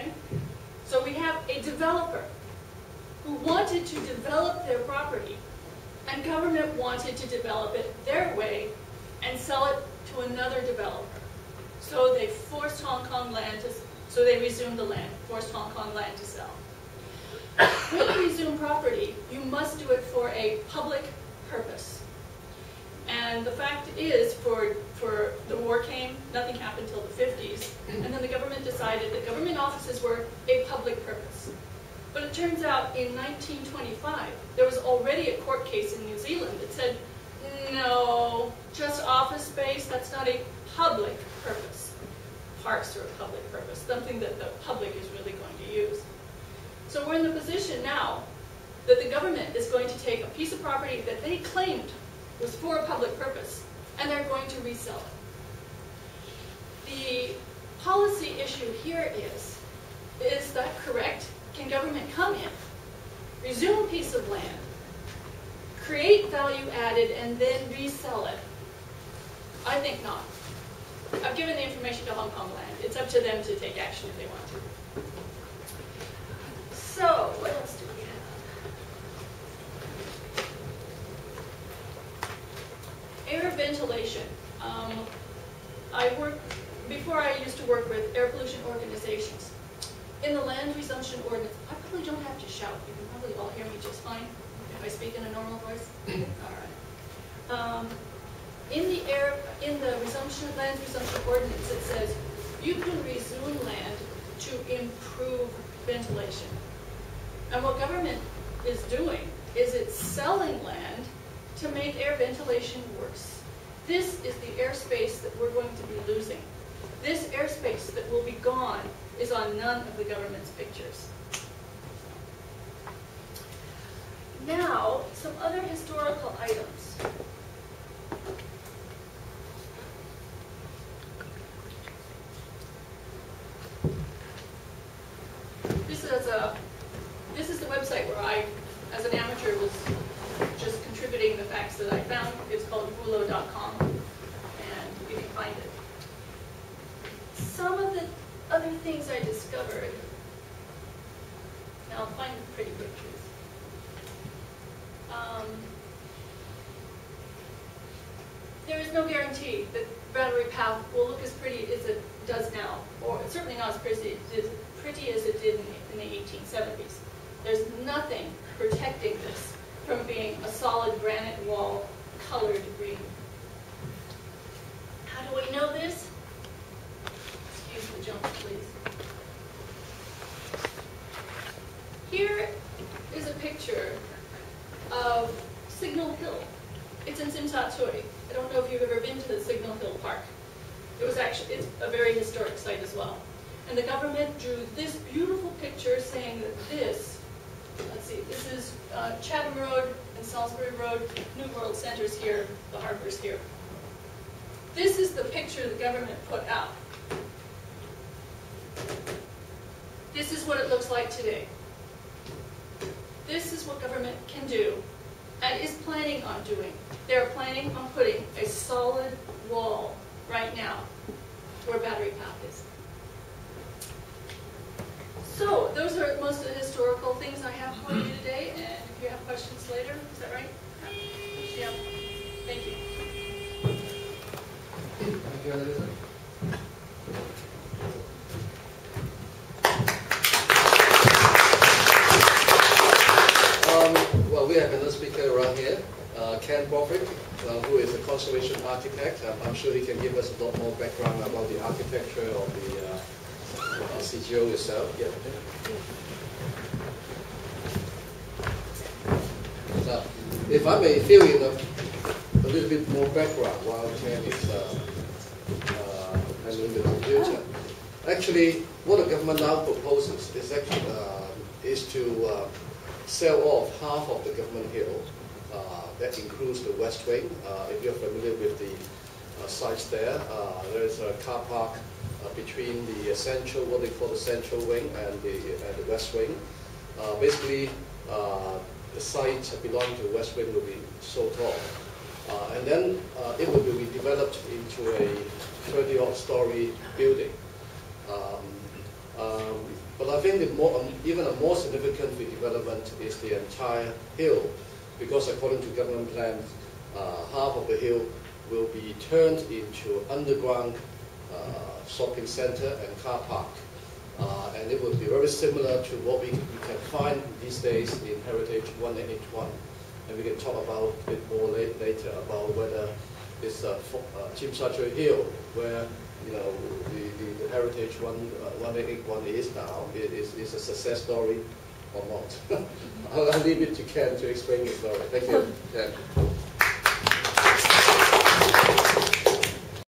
okay? So we have a developer who wanted to develop their property, and government wanted to develop it their way and sell it to another developer. So they forced Hong Kong land to, so they resumed the land, forced Hong Kong land to sell. When you resume property, you must do it for a public purpose. And the fact is, for the war came, nothing happened until the 50s, and then the government decided that government offices were a public purpose. But it turns out in 1925, there was already a court case in New Zealand that said, no, just office space, that's not a public purpose. Parks are a public purpose, something that the public is really going to use. So we're in the position now that the government is going to take a piece of property that they claimed was for a public purpose, and they're going to resell it. The policy issue here is that correct? Can government come in, resume a piece of land, create value added, and then resell it? I think not. I've given the information to Hong Kong Land. It's up to them to take action if they want to. So, what else do we have? Air ventilation. Before I used to work with air pollution organizations. In the land resumption ordinance, I probably don't have to shout. You can probably all hear me just fine if I speak in a normal voice. All right. In the land resumption ordinance, it says you can resume land to improve ventilation. And what government is doing is it's selling land to make air ventilation worse. This is the airspace that we're going to be losing. This airspace that will be gone is on none of the government's pictures. Now, some other historical items. This is the website where I, as an amateur, was just contributing the facts that I found. It's called gulo.com, and you can find it. Some of the other things I discovered, and I'll find pretty pictures. There is no guarantee that Battery Path will look as pretty as it does now, or certainly not as pretty as it did in the 1870s. There's nothing protecting this from being a solid granite wall colored green. How do we know this? Excuse the jump, please. Here is a picture of Signal Hill. It's in Tsim Sha Tsui. I don't know if you've ever been to the Signal Hill Park. It's a very historic site as well. And the government drew this beautiful picture saying that this is Chatham Road and Salisbury Road, New World Center's here, the harbor's here. This is the picture the government put out. This is what it looks like today. This is what government can do and is planning on doing. They're planning on putting a solid wall right now where Battery Path is. So those are most of the historical things I have for you today, and if you have questions later, is that right? Yeah. Thank you. Thank you, Elisa. Well, we have another speaker around here, Ken Broderick, who is a conservation architect. I'm sure he can give us a lot more background about the architecture of the CGO itself. Yeah. So, if I may fill in a little bit more background while Ken is handling the computer. Actually, what the government now proposes is to sell off half of the government hill. That includes the West Wing. If you're familiar with the sites there is a car park between the central, what they call the central wing, and the West Wing. Basically, the site belonging to the West Wing will be sold off. And then it will be developed into a 30-odd story building. think the more, even a more significant redevelopment is the entire hill, because according to government plans, half of the hill will be turned into underground shopping center and car park. And it will be very similar to what we can find these days in Heritage 1881. And we can talk about it more later about whether this Tsim Sha Tsui Hill, where the Heritage 1881 is now, is a success story or not. I'll leave it to Ken to explain the story. Thank you, Ken.